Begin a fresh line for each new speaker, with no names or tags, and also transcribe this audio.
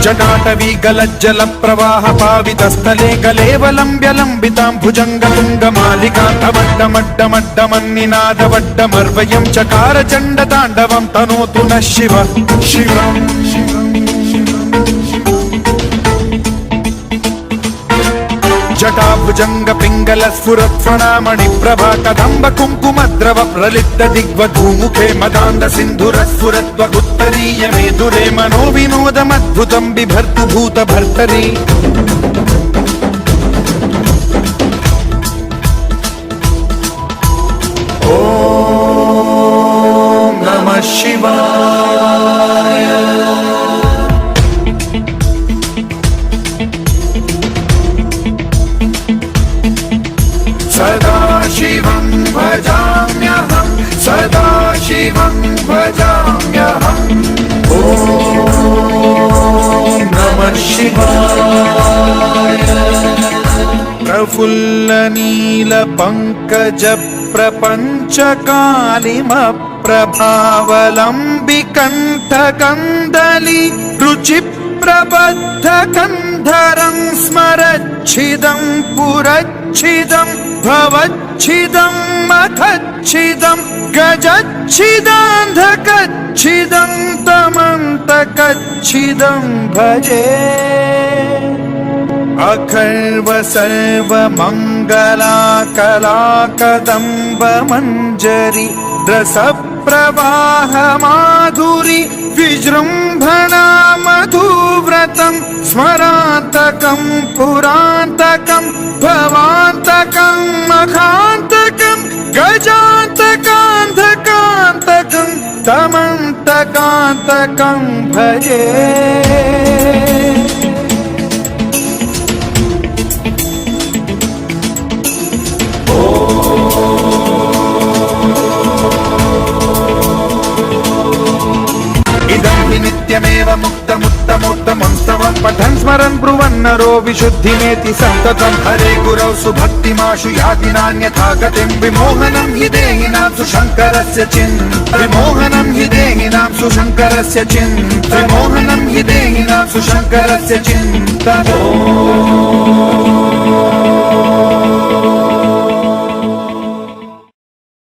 जटाटवी गलज्जल प्रवाह पावितस्थले कलेवलम्ब्य लम्बितां भुजङ्गतुङ्गमालिकान्तमड्डमड्डमड्डमन्निनादवड्डमर्वयं चकार चण्डताण्डवं तनोतु नः शिवः शिवम् जटाभुजंग पिंगल स्फुरत्फणामणि प्रभा कदंब कुंकुमद्रव प्रलिप्त दिग्वधूमुखे मदान्द सिन्धुर स्फुरत्वगुत्तरीय मेदुरे मनो विनोदमद्भुतं बिभर्तु भूत भर्तरि ॐ नमः शिवाय। सदा शिवं भजाम्यहं सदा शिवं भजाम्यहम् ॐ नमः शिवाय। प्रफुल्ल नील पंकज प्रपंच कालिमप्रभावलम्बि कण्ठकन्दली रुचि प्रबद्ध कंधरं स्मरच्छिदं पुरच्छिदं भवच्छिदं मखच्छिदं गजच्छिदान्धकच्छिदं तमन्तकच्छिदं भजे। अखर्व सर्व मंगला कला कदम्ब मंजरी रस प्रवाह माधुरी विजृंभणा मधुव्रतं स्मरान्तकं पुरान्तकं भवान्तकं मखान्तकं गजान्तकान्धकान्तकं तमन्तकान्तकं भजे। नित्यमेव मुक्तमुत्तमोत्तमं स्तवं पठन् स्मरन् ब्रुवन्नरो विशुद्धिमेति सन्ततं हरे गुरौ सुभक्तिमाशु याति नान्यथा गतिं विमोहनं हि देहिनां सुशङ्करस्य चिन्ता विमोहनं हि देहिनां सुशङ्करस्य चिन्ता विमोहनं हि देहिनां सुशङ्करस्य चिन्ता।